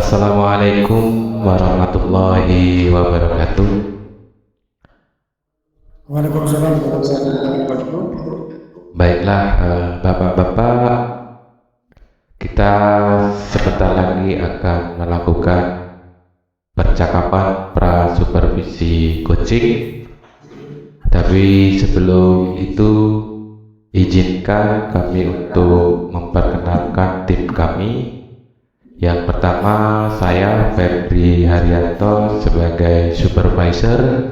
Assalamualaikum warahmatullahi wabarakatuh. Waalaikumsalam warahmatullahi wabarakatuh. Baiklah, bapak-bapak, kita sebentar lagi akan melakukan percakapan pra-supervisi coaching. Tapi sebelum itu, izinkan kami untuk memperkenalkan tim kami. Yang pertama, saya Febri Haryanto sebagai supervisor,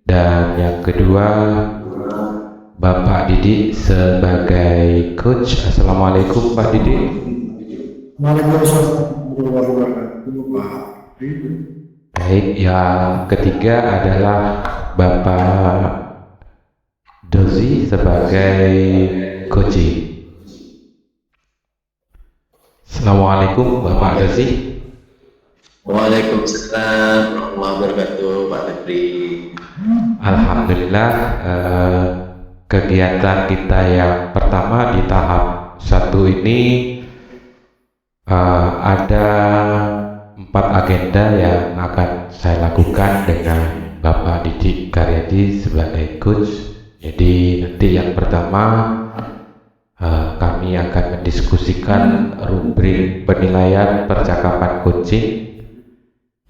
dan yang kedua Bapak Didi sebagai coach. Assalamualaikum Pak Didi. Waalaikumsalam warahmatullahi wabarakatuh, Pak. Baik, yang ketiga adalah Bapak Dozi sebagai coaching. Assalamualaikum Bapak Dozi. Waalaikumsalam warahmatullahi wabarakatuh, Pak Febri. Alhamdulillah, kegiatan kita yang pertama di tahap 1 ini ada 4 agenda yang akan saya lakukan dengan Bapak Didi Karyadi sebagai coach. Jadi nanti yang pertama kami akan mendiskusikan rubrik penilaian percakapan coaching.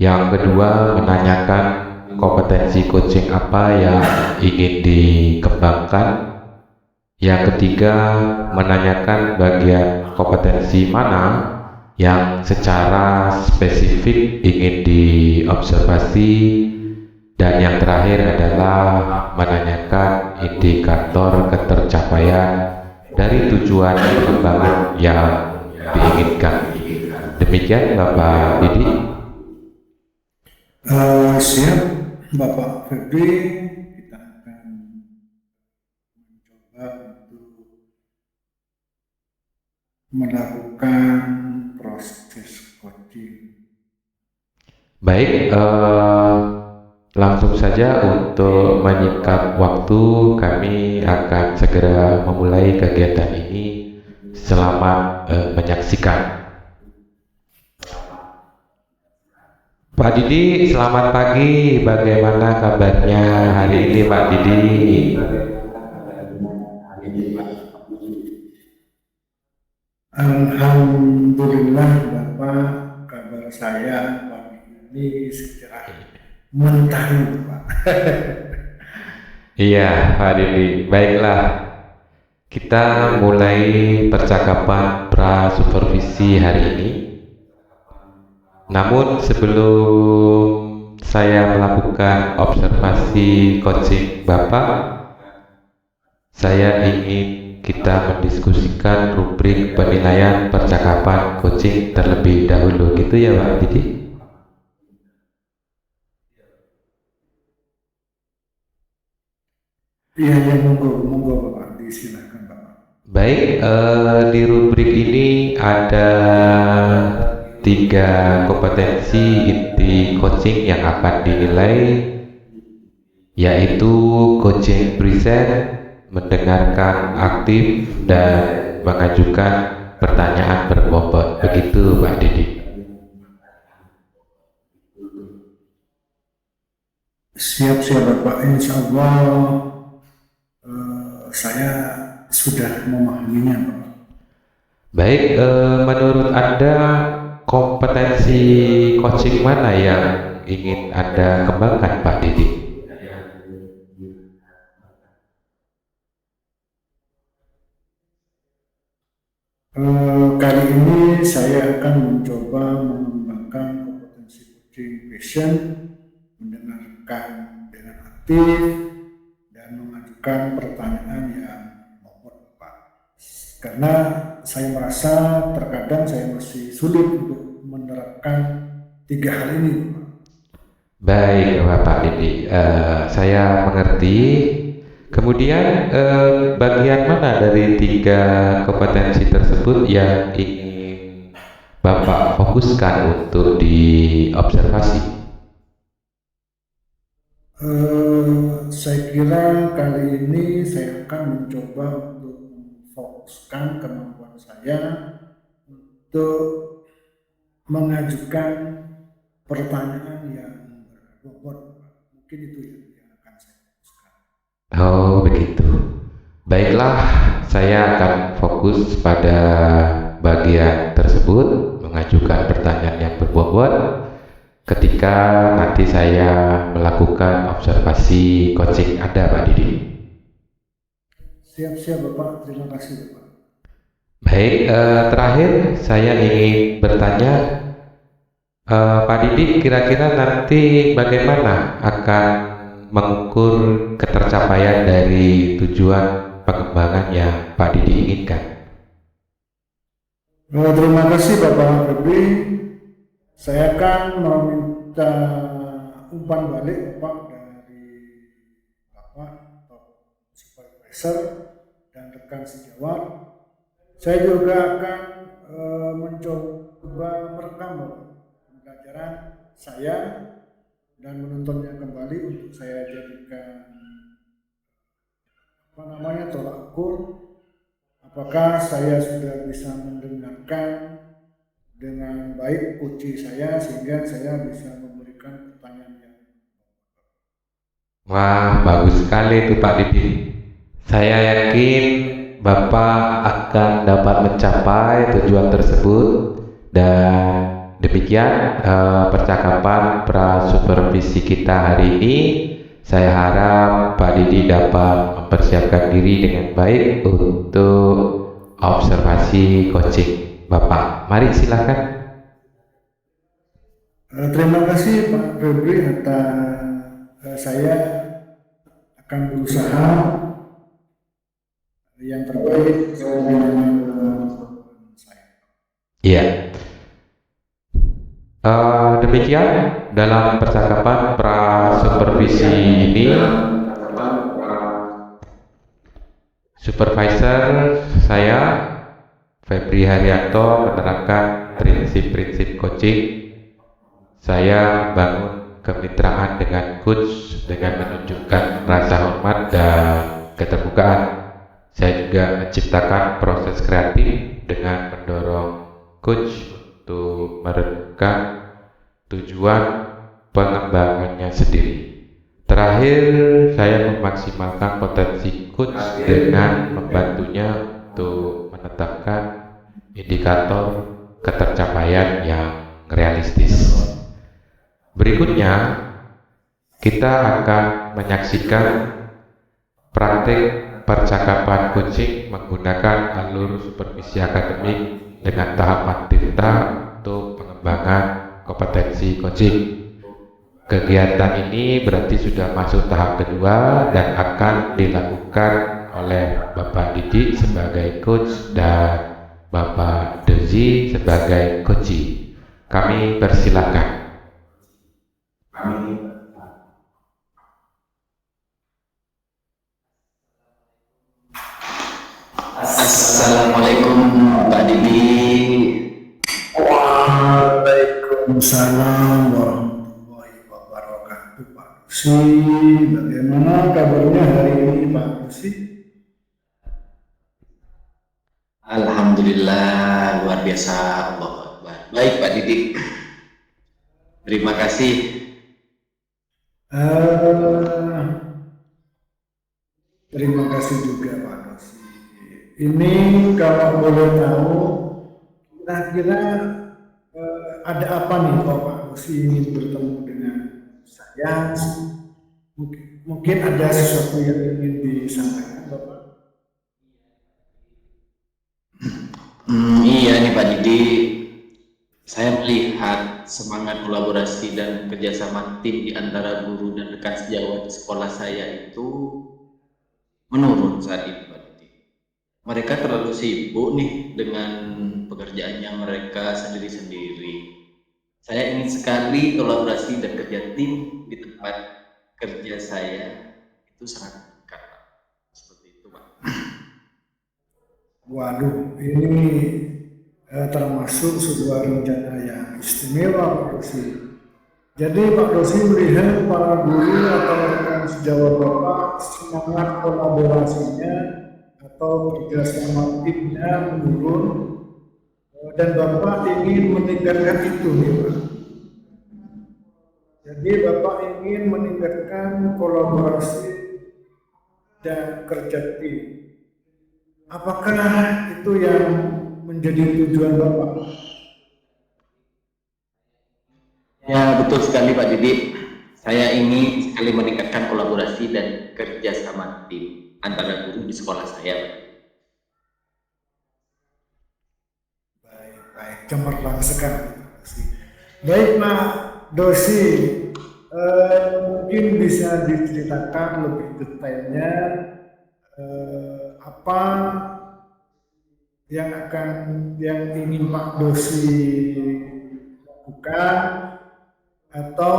Yang kedua, menanyakan kompetensi coaching apa yang ingin dikembangkan. Yang ketiga, menanyakan bagian kompetensi mana yang secara spesifik ingin diobservasi. Dan yang terakhir adalah menanyakan indikator ketercapaian dari tujuan pengembangan yang diinginkan. Demikian Bapak Didi. Siap, Bapak Febri. Kita akan mencoba untuk melakukan proses coaching. Baik, langsung saja untuk menyingkat waktu, kami akan segera memulai kegiatan ini. Selamat menyaksikan. Pak Didi, selamat pagi. Bagaimana kabarnya hari ini, Pak Didi? Alhamdulillah, Bapak, kabar saya pagi ini secara mentari, Pak. Iya, Pak Didi. Baiklah, kita mulai percakapan pra-supervisi hari ini. Namun sebelum saya melakukan observasi coaching Bapak, saya ingin kita mendiskusikan rubrik penilaian percakapan coaching terlebih dahulu, gitu ya Pak Didi? Iya, monggo Bapak, disilakan Bapak. Baik, di rubrik ini ada 3 kompetensi inti coaching yang akan dinilai, yaitu coaching present, mendengarkan aktif, dan mengajukan pertanyaan berbobot. Begitu Pak Didi. Siap Bapak, insya Allah saya sudah memahaminya, Bapak. Baik, menurut Anda kompetensi coaching mana yang ingin Anda kembangkan Pak Didi? Kali ini saya akan mencoba mengembangkan kompetensi coaching passion, mendengarkan dengan aktif, dan mengajukan pertanyaan yang bobot, Pak. Karena saya merasa terkadang saya masih sulit untuk menerapkan 3 hal ini, Pak. Baik Bapak Didi, saya mengerti. Kemudian bagian mana dari 3 kompetensi tersebut yang ingin Bapak fokuskan untuk diobservasi? Saya kira kali ini saya akan mencoba untuk memfokuskan kemampuan saya untuk mengajukan pertanyaan yang berbobot. Mungkin itu yang akan saya fokuskan. Oh, begitu. Baiklah, saya akan fokus pada bagian tersebut, mengajukan pertanyaan yang berbobot ketika nanti saya melakukan observasi coaching Anda, Pak Didi. Siap-siap Bapak, terima kasih Bapak. Baik, terakhir saya ingin bertanya, Pak Didi, kira-kira nanti bagaimana akan mengukur ketercapaian dari tujuan pengembangan yang Pak Didi inginkan? Terima kasih Bapak Febri. Saya akan meminta umpan balik Bapak dari Bapak atau supervisor dan rekan sejawat. Saya juga akan mencoba merekam pembelajaran saya dan menontonnya kembali untuk saya jadikan tolak ukur. Apakah saya sudah bisa mendengarkan dengan baik kunci saya sehingga saya bisa memberikan pertanyaan yang Wah, bagus sekali itu Pak Didi. Saya yakin Bapak akan dapat mencapai tujuan tersebut, dan demikian percakapan prasupervisi kita hari ini. Saya harap Pak Didi dapat mempersiapkan diri dengan baik untuk observasi coaching Bapak. Mari silakan. Terima kasih Pak Febri atas saya akan berusaha yang terbaik sesuai dengan saya. Iya. Demikian dalam percakapan prasupervisi ini, supervisor saya Febri Haryanto menerapkan prinsip-prinsip coaching. Saya bangun kemitraan dengan coach dengan menunjukkan rasa hormat dan keterbukaan. Saya juga menciptakan proses kreatif dengan mendorong coach untuk merenungkan tujuan pengembangannya sendiri. Terakhir, saya memaksimalkan potensi coach dengan membantunya untuk menetapkan indikator ketercapaian yang realistis. Berikutnya, kita akan menyaksikan praktik percakapan coaching menggunakan alur supervisi akademik dengan tahapan tinta untuk pengembangan kompetensi coaching. Kegiatan ini berarti sudah masuk tahap kedua dan akan dilakukan oleh Bapak Didi sebagai coach dan Bapak Dozi sebagai coachee. Kami persilakan. Assalamualaikum Pak Didi. Waalaikumsalam warahmatullahi wabarakatuh Pak Lucy. Bagaimana kabarnya hari ini Pak Lucy? Alhamdulillah, luar biasa, Allahu Akbar. Baik Pak Didi, terima kasih. Terima kasih juga Pak Lucy. Ini kalau boleh tahu, kira-kira ada apa nih kalau Pak Lucy ingin bertemu dengan saya? Mungkin ada sesuatu yang ingin disampaikan Bapak. Iya nih Pak Didi, saya melihat semangat kolaborasi dan kerjasama tim di antara guru dan rekan sejawat di sekolah saya itu menurun saat ini Pak Didi. Mereka terlalu sibuk nih dengan pekerjaannya mereka sendiri-sendiri. Saya ingin sekali kolaborasi dan kerja tim di tempat kerja saya itu sangat dekat, Pak. Seperti itu Pak. Waduh, ini termasuk sebuah rencana yang istimewa Pak Dosi. Jadi Pak Dosi melihat para guru atau rekan sejawat Bapak semangat kolaborasinya atau kerjasama timnya menurun Dan Bapak ingin meningkatkan itu nih Pak. Jadi Bapak ingin meningkatkan kolaborasi dan kerja tim. Apakah itu yang menjadi tujuan Bapak? Ya, betul sekali Pak Didik. Saya ingin sekali meningkatkan kolaborasi dan kerja sama tim antara guru di sekolah saya, Pak. Baik, cemerlang sekali. Baik Pak Dosi, mungkin bisa diceritakan lebih detailnya apa yang ingin Pak Dosi lakukan, atau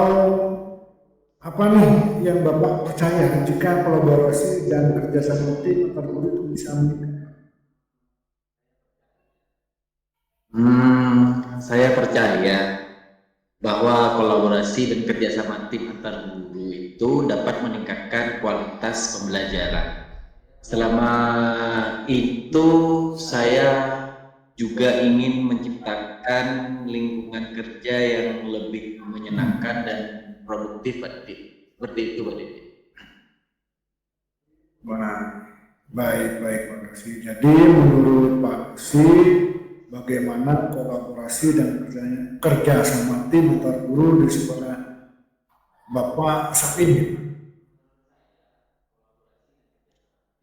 apa nih yang Bapak percaya jika kolaborasi dan kerjasama tim antar guru itu bisa meningkat? Saya percaya bahwa kolaborasi dan kerjasama tim antar guru itu dapat meningkatkan kualitas pembelajaran. Selama itu saya juga ingin menciptakan lingkungan kerja yang lebih menyenangkan dan produktif, Pak Didi. Seperti itu, Pak Didi. Baik Pak Dosi. Jadi menurut Pak Dosi, bagaimana kolaborasi dan kerja sama tim antar guru di sekolah Bapak saat ini?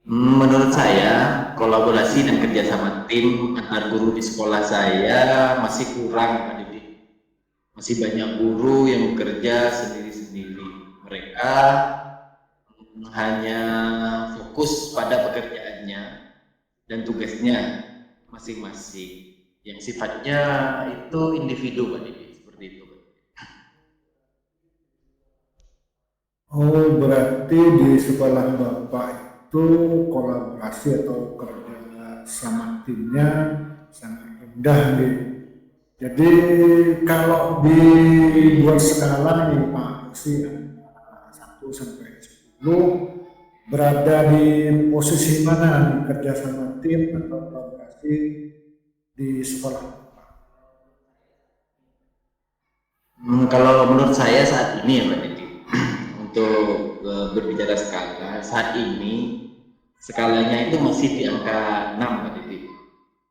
Menurut saya, kolaborasi dan kerjasama tim antar guru di sekolah saya masih kurang, Pak Didi. Masih banyak guru yang bekerja sendiri-sendiri. Mereka hanya fokus pada pekerjaannya dan tugasnya masing-masing, yang sifatnya itu individu, Pak Didi. Seperti itu, Pak. Oh, berarti di sekolah Bapak itu kolaborasi atau kerja sama timnya sangat rendah gitu. Jadi kalau dibuat skala nih Pak Dosi, 1 sampai 10, berada di posisi mana di kerja sama tim atau kolaborasi di sekolah Bapak? Kalau menurut saya saat ini ya Pak Didi, untuk berbicara skala, saat ini skalanya itu masih di angka 6 Pak Didi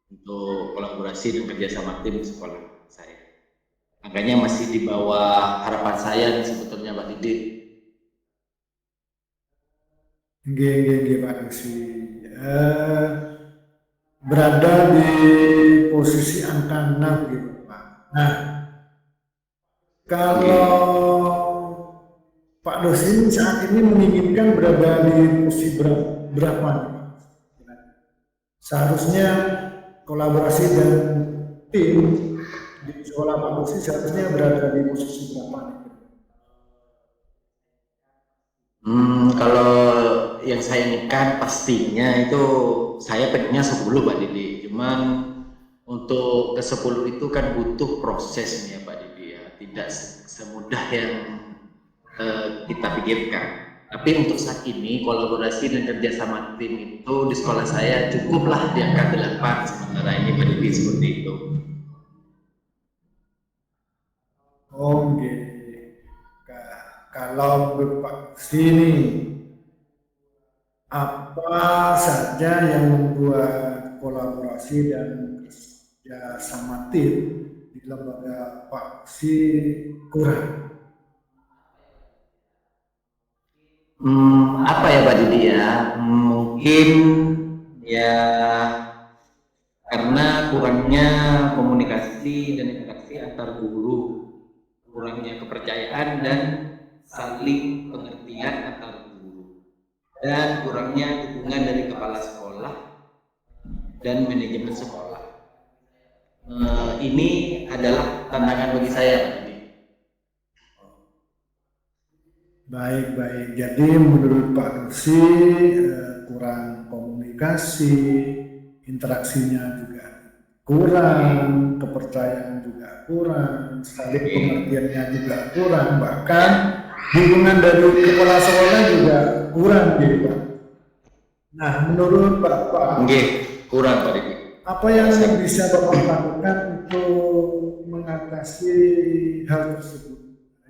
untuk kolaborasi dan kerjasama tim di sekolah saya. Angkanya masih di bawah harapan saya sebetulnya Pak Didi. Gini Pak Dosi, berada di posisi angka 6 gitu Pak. Nah, kalau Pak Dosi ini saat ini menginginkan berada di posisi berapa nih Pak? Seharusnya kolaborasi dan tim di sekolah Pak Dosi seharusnya berada di posisi berapa nih? Kalau yang saya inginkan pastinya itu saya pengennya 10 Pak Didi. Cuman untuk ke 10 itu kan butuh prosesnya Pak Didi ya. Tidak semudah yang kita pikirkan. Tapi untuk saat ini kolaborasi dan kerjasama tim itu di sekolah saya cukuplah di angka 8 sementara ini Pak Didi, seperti itu. Oh, gitu. Kalau Bapak sini, apa saja yang membuat kolaborasi dan kerja sama tim di lembaga Pak Si kurang? Apa ya Pak Didi ya? Mungkin ya karena kurangnya komunikasi dan interaksi antar guru, kurangnya kepercayaan dan saling pengertian antar guru, dan kurangnya dukungan dari kepala sekolah dan manajemen sekolah. Ini adalah tantangan bagi saya, Pak Didi. Baik. Jadi menurut Pak Dosi kurang komunikasi, interaksinya juga kurang, kepercayaan juga kurang, saling pengertiannya juga kurang, bahkan dukungan dari kepala sekolah juga kurang gitu Pak. Nah, menurut Bapak, kurang Pak Didi. apa yang bisa Bapak lakukan untuk mengatasi hal tersebut?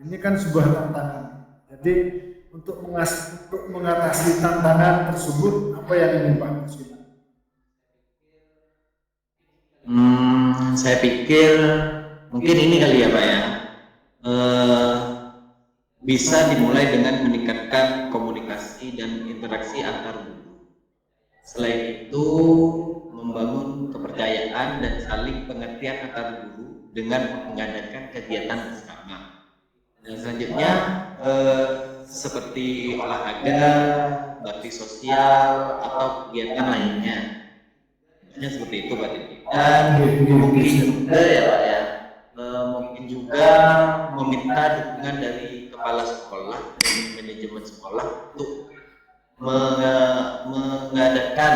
Ini kan sebuah tantangan. Jadi untuk mengatasi tantangan tersebut, apa yang ingin Pak lakukan? Saya pikir mungkin ini kali ya Pak ya, bisa dimulai dengan meningkatkan komunikasi dan interaksi antar guru. Selain itu, membangun kepercayaan dan saling pengertian antar guru dengan mengadakan kegiatan bersama. Dan selanjutnya seperti olahraga, bakti sosial atau kegiatan lainnya. Hanya seperti itu Pak. Dan mungkin juga ya Pak ya, mungkin juga meminta dukungan dari kepala sekolah dan manajemen sekolah untuk mengadakan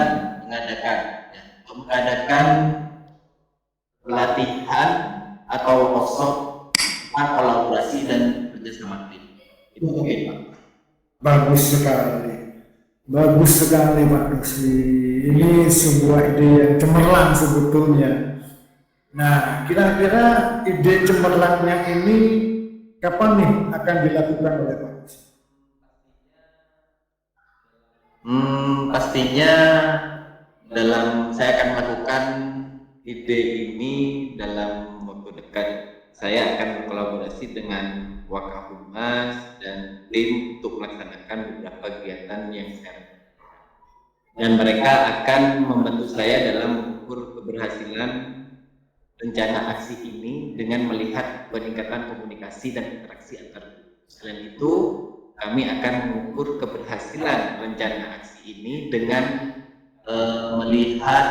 pelatihan atau workshop tentang kolaborasi dan kerjasama tim. Itu mungkin Pak. Bagus sekali Pak Dosi. Ini sebuah ide yang cemerlang sebetulnya. Nah, kira-kira ide cemerlangnya ini kapan nih akan dilakukan oleh Pak Dosi? Pastinya saya akan melakukan ide ini dalam waktu dekat. Saya akan berkolaborasi dengan Wakahumas dan tim untuk melaksanakan beberapa kegiatan yang saya dan mereka akan membantu saya dalam mengukur keberhasilan rencana aksi ini dengan melihat peningkatan komunikasi dan interaksi antar guru. Selain itu, kami akan mengukur keberhasilan rencana aksi ini dengan melihat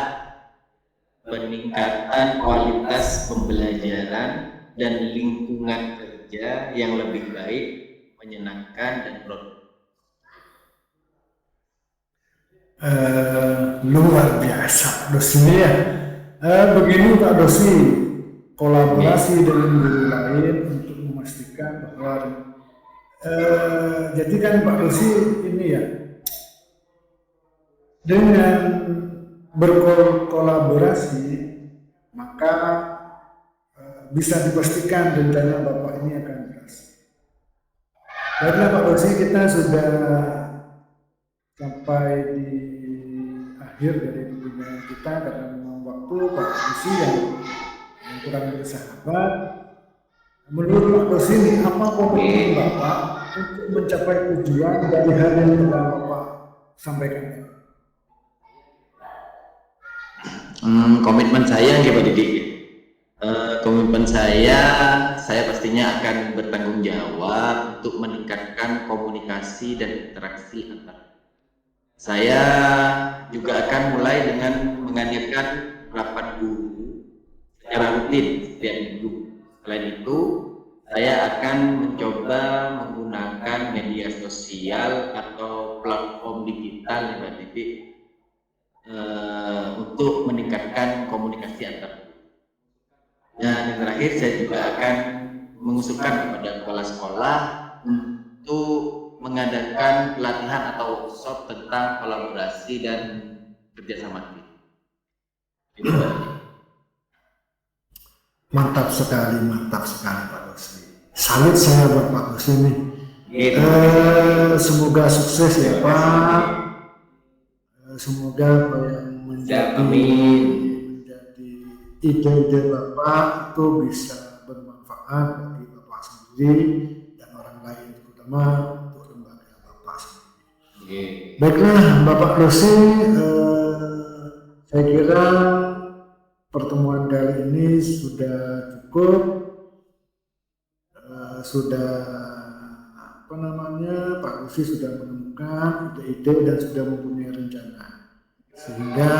peningkatan kualitas pembelajaran dan lingkungan kerja yang lebih baik, menyenangkan dan produktif. Luar biasa Dosi ya. Begini Pak Dosi, kolaborasi dengan guru lain untuk memastikan bahwa jadi kan Pak Dosi ini ya, dengan berkolaborasi maka bisa dipastikan rencana Bapak ini akan berhasil. Baiklah Pak Dosi, kita sudah sampai di akhir dari pembinaan kita karena memang waktu Pak Dosi yang kurang bersahabat. Menurut Pak Dosi ini, apa komitmen Bapak untuk mencapai tujuan dari hal yang telah Bapak sampaikan? Komitmen saya ya Pak Didik. Komitmen saya pastinya akan bertanggung jawab untuk meningkatkan komunikasi dan interaksi antar. Saya juga akan mulai dengan mengadakan rapat guru secara rutin setiap minggu. Selain itu, saya akan mencoba menggunakan media sosial atau platform digital ya Pak Didik untuk meningkatkan komunikasi antar guru. Dan yang terakhir, saya juga akan mengusulkan kepada kepala sekolah untuk mengadakan pelatihan atau workshop tentang kolaborasi dan kerjasama tim. Mantap sekali Pak Dosi. Salut saya buat Pak Dosi nih. Semoga sukses ya Pak. Semoga apa yang menjadi ide-ide Bapak itu bisa bermanfaat bagi Bapak sendiri dan orang lain, terutama untuk lembaga Bapak sendiri. Baiklah Bapak Dosi, saya kira pertemuan kali ini sudah cukup, Pak Dosi sudah menemukan ide-ide dan sudah mempunyai rencana, sehingga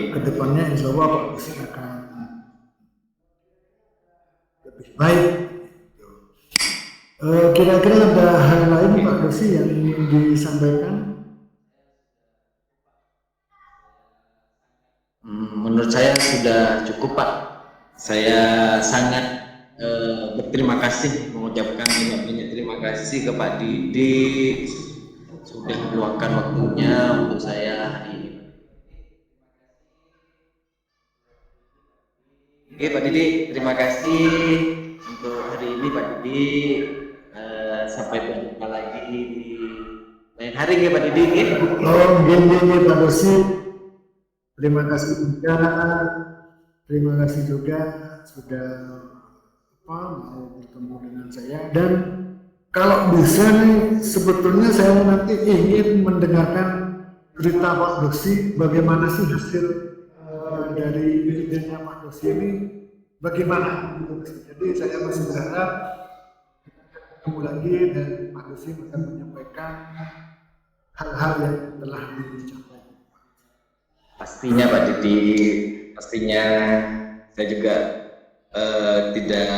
kedepannya insya Allah Pak Dosi akan lebih baik. Kira-kira ada hal lain Pak Dosi yang ingin disampaikan? Menurut saya sudah cukup Pak. Saya sangat berterima kasih, mengucapkan banyak terima kasih ke Pak Didik sudah meluangkan waktunya untuk saya hari ini. Oke Pak Didi, terima kasih untuk hari ini Pak Didi. Sampai berjumpa lagi di lain hari ya Pak Didi. Oh, gini Pak Dosi. Terima kasih juga. Terima kasih juga sudah mau bertemu dengan saya. Dan kalau bisa nih, sebetulnya saya nanti ingin mendengarkan cerita Pak Dosi, bagaimana sih hasil dari idenya Pak Dosi ini, bagaimana. Jadi saya masih berharap ketemu lagi dan Pak Dosi akan menyampaikan hal-hal yang telah dicapai. Pastinya Pak Didi, pastinya saya juga tidak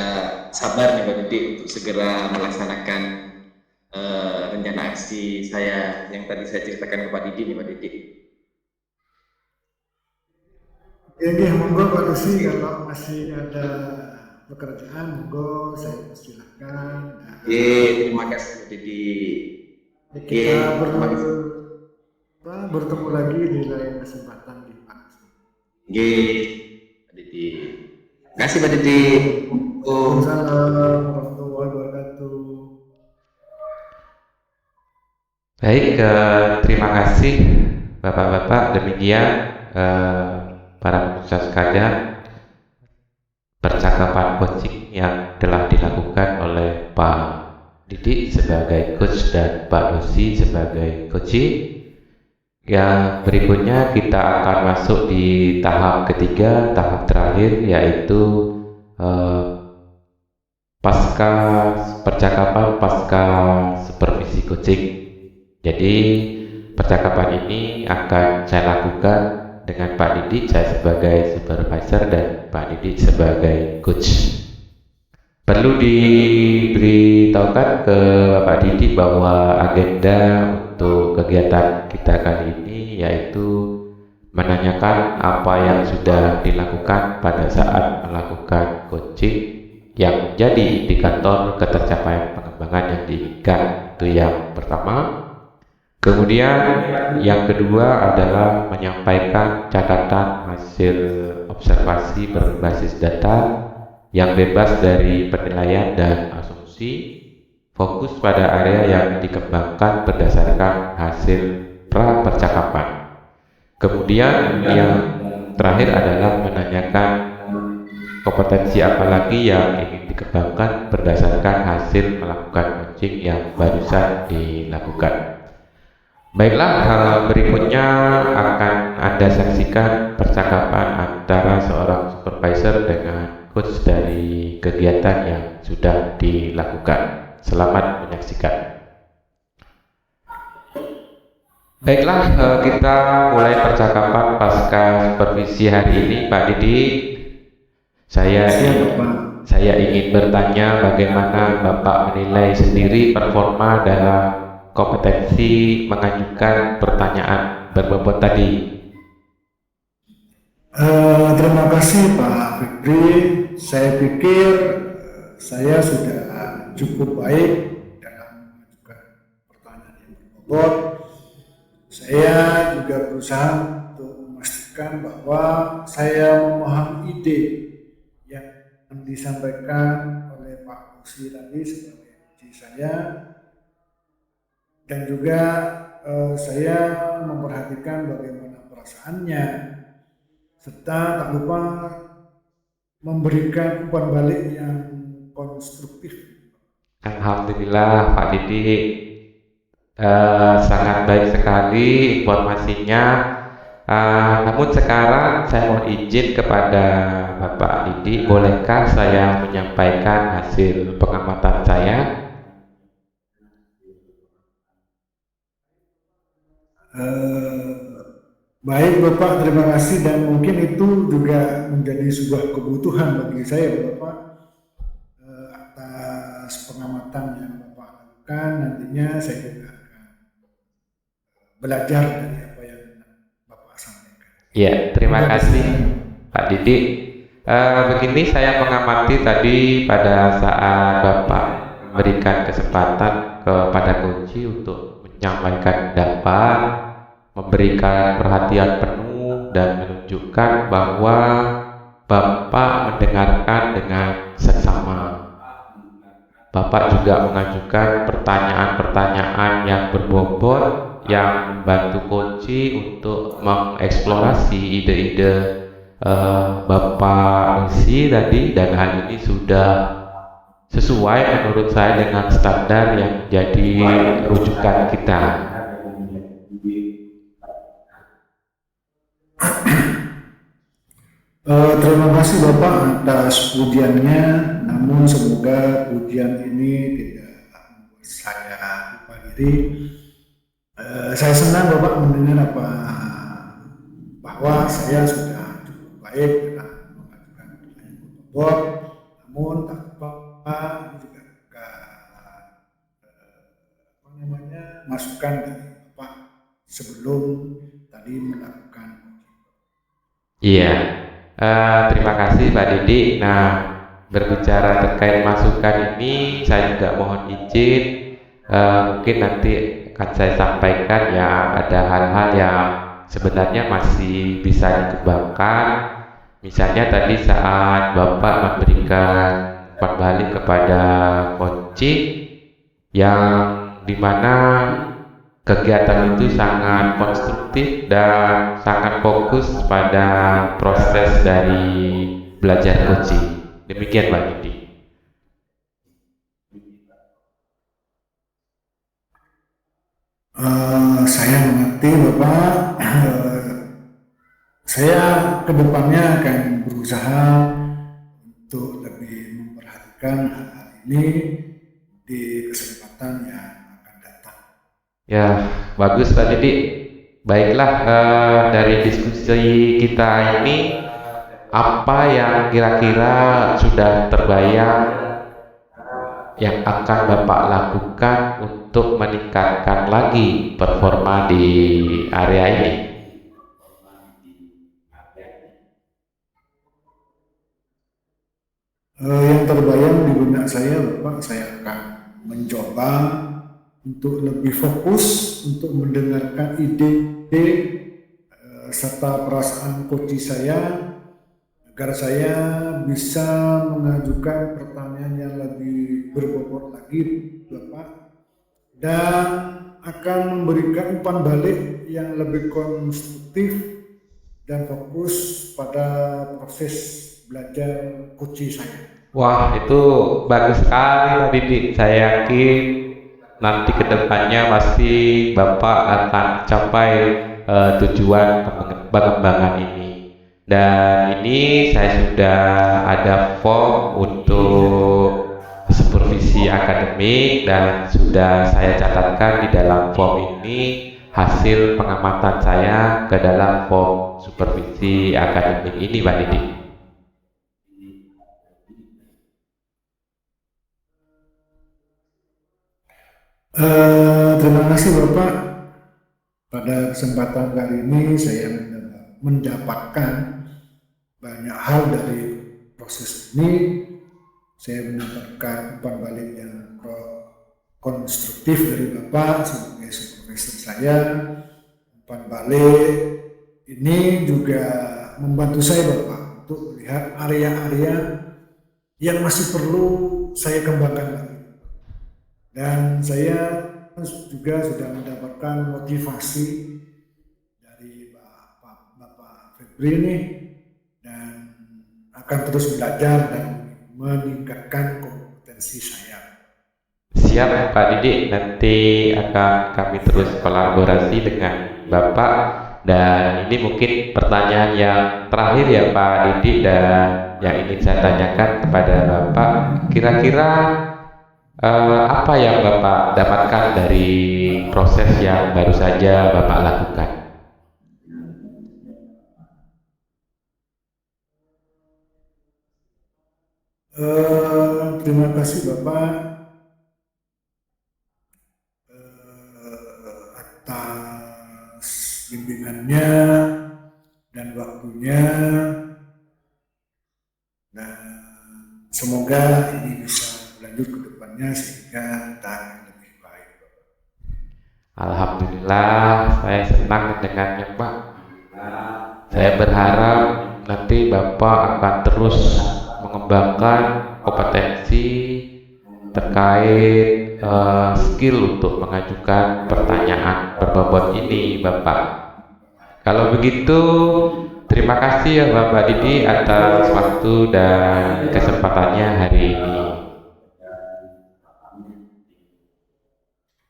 sabar nih Pak Didi untuk segera melaksanakan rencana aksi saya yang tadi saya ceritakan ke Pak Didi nih Pak Didi. Ini monggo Pak Dosi, kalau masih ada pekerjaan monggo saya persilahkan. Terima kasih Pak Didi. Kita bertemu lagi di lain kesempatan di Pak Dosi. Pak Didi. Terima kasih Pak Didi. Waalaikumsalam warahmatullahi wabarakatuh. Baik, terima kasih Bapak-bapak. Demikian para pemirsa sekalian, percakapan coaching yang telah dilakukan oleh Pak Didi sebagai coach dan Pak Dosi sebagai coaching. Yang berikutnya kita akan masuk di tahap ketiga, tahap terakhir, yaitu percakapan pasca supervisi coaching. Jadi percakapan ini akan saya lakukan dengan Pak Didi, saya sebagai supervisor dan Pak Didi sebagai coach. Perlu diberitahukan ke Pak Didi bahwa agenda untuk kegiatan kita kali ini yaitu menanyakan apa yang sudah dilakukan pada saat melakukan coaching yang menjadi indikator ketercapaian pengembangan yang diinginkan. Itu yang pertama. Kemudian yang kedua adalah menyampaikan catatan hasil observasi berbasis data yang bebas dari penilaian dan asumsi, fokus pada area yang dikembangkan berdasarkan hasil pra-percakapan. Kemudian yang terakhir adalah menanyakan kompetensi apa lagi yang ingin dikembangkan berdasarkan hasil melakukan coaching yang barusan dilakukan. Baiklah, berikutnya akan Anda saksikan percakapan antara seorang supervisor dengan coach dari kegiatan yang sudah dilakukan. Selamat menyaksikan. Baiklah, kita mulai percakapan pasca supervisi hari ini. Pak Didi, saya ingin bertanya bagaimana Bapak menilai sendiri performa dalam kompetensi mengajukan pertanyaan berbobot tadi. Terima kasih Pak Fikri. Saya pikir saya sudah cukup baik dalam mengajukan pertanyaan yang berbobot. Saya juga berusaha untuk memastikan bahwa saya memahami ide yang disampaikan oleh Pak Dosi tadi sebagai coach saya, dan juga saya memperhatikan bagaimana perasaannya, serta tak lupa memberikan umpan balik yang konstruktif. Alhamdulillah Pak Didi, sangat baik sekali informasinya. Namun sekarang saya mohon izin kepada Bapak Didi, bolehkah saya menyampaikan hasil pengamatan saya? Baik Bapak, terima kasih, dan mungkin itu juga menjadi sebuah kebutuhan bagi saya Bapak, atas pengamatan yang Bapak lakukan. Nantinya saya juga akan belajar dari apa yang Bapak sampaikan. Ya, terima kasih Pak Didi. Begini, saya mengamati tadi pada saat Bapak memberikan kesempatan kepada kunci untuk menyampaikan pendapat, memberikan perhatian penuh dan menunjukkan bahwa Bapak mendengarkan dengan seksama. Bapak juga mengajukan pertanyaan-pertanyaan yang berbobot yang membantu Koci untuk mengeksplorasi ide-ide Bapak Usi tadi, dan hal ini sudah sesuai menurut saya dengan standar yang jadi rujukan kita. Terima kasih Bapak atas pujiannya, namun semoga pujian ini tidak membuat saya lupa diri. Saya senang Bapak mendengar bahwa saya sudah cukup baik dalam mengajukan pertanyaan bobot, namun tak lupa ini juga masukan dari Bapak sebelum tadi melakukan. Iya, terima kasih Pak Didi. Nah, berbicara terkait masukan ini, saya juga mohon izin, mungkin nanti akan saya sampaikan ya, ada hal-hal yang sebenarnya masih bisa dikembangkan. Misalnya tadi saat Bapak memberikan umpan balik kepada Koci, yang dimana kegiatan itu sangat konstruktif dan sangat fokus pada proses dari belajar Koci. Demikian Pak Didi. Saya mengerti Bapak. Saya kedepannya akan berusaha untuk lebih memperhatikan hal ini di kesempatan yang akan datang. Ya, bagus Pak Didi. Baiklah, dari diskusi kita ini, apa yang kira-kira sudah terbayang yang akan Bapak lakukan untuk meningkatkan lagi performa di area ini? Yang terbayang di benak saya Bapak, saya akan mencoba untuk lebih fokus untuk mendengarkan ide serta perasaan Koci saya, agar saya bisa mengajukan pertanyaan yang lebih berbobot lagi Bapak, dan akan memberikan umpan balik yang lebih konstruktif dan fokus pada proses belajar Koci saya. Wah, itu bagus sekali Pak Didi. Saya yakin nanti kedepannya pasti Bapak akan capai tujuan pengembangan ini. Dan ini saya sudah ada form untuk supervisi akademik, dan sudah saya catatkan di dalam form ini hasil pengamatan saya ke dalam form supervisi akademik ini Pak Didi. Terima kasih Bapak. Pada kesempatan kali ini saya mendapatkan banyak hal dari proses ini. Saya mendapatkan umpan balik yang konstruktif dari Bapak sebagai supervisor saya. Umpan balik ini juga membantu saya Bapak untuk melihat area-area yang masih perlu saya kembangkan lagi. Dan saya juga sudah mendapatkan motivasi dari Bapak Febri ini, dan akan terus belajar dan meningkatkan kompetensi saya. Siap Pak Didi, nanti akan kami terus kolaborasi dengan Bapak. Dan ini mungkin pertanyaan yang terakhir ya Pak Didi, dan yang ingin saya tanyakan kepada Bapak, kira-kira apa yang Bapak dapatkan dari proses yang baru saja Bapak lakukan? Terima kasih Bapak atas bimbingannya dan waktunya, dan semoga ini bisa berlanjut ke depannya sehingga kita lebih baik. Alhamdulillah, saya senang mendengarnya Pak. Saya berharap nanti Bapak akan terus mengembangkan kompetensi terkait skill untuk mengajukan pertanyaan berbobot ini, Bapak. Kalau begitu, terima kasih ya Bapak Didi atas waktu dan kesempatannya hari ini.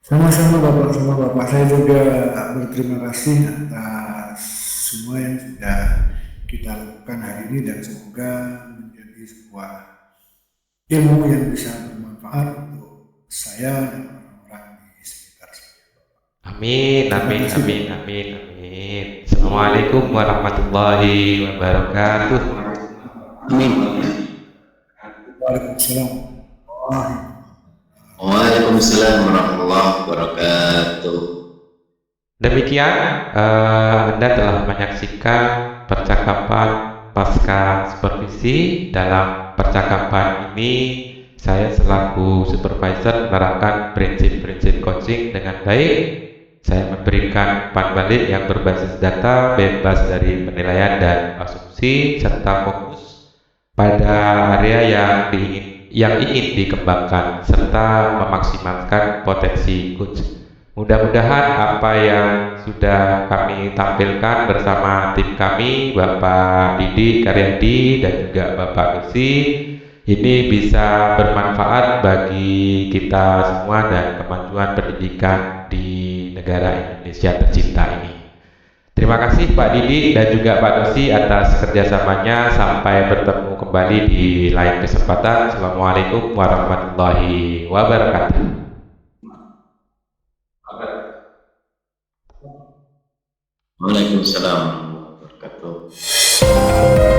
Sama-sama Bapak, saya juga berterima kasih atas semua yang sudah kita lakukan hari ini dan semoga menjadi sebuah ilmu yang bisa bermanfaat untuk saya dan orang-orang di sekitar saya. Amin, amin, amin, amin, amin. Assalamualaikum warahmatullahi wabarakatuh. Amin. Waalaikumsalam. Waalaikumsalam warahmatullahi wabarakatuh. Demikian Anda telah menyaksikan percakapan pasca supervisi. Dalam percakapan ini saya selaku supervisor menerapkan prinsip-prinsip coaching dengan baik. Saya memberikan umpan balik yang berbasis data, bebas dari penilaian dan asumsi, serta fokus pada area yang ingin dikembangkan serta memaksimalkan potensi coach. Mudah-mudahan apa yang sudah kami tampilkan bersama tim kami, Bapak Didi Karyadi dan juga Bapak Nusi, ini bisa bermanfaat bagi kita semua dan kemajuan pendidikan di negara Indonesia tercinta ini. Terima kasih Pak Didi dan juga Pak Nusi atas kerjasamanya. Sampai bertemu kembali di lain kesempatan. Assalamualaikum warahmatullahi wabarakatuh. Waalaikumsalam warahmatullahi wabarakatuh.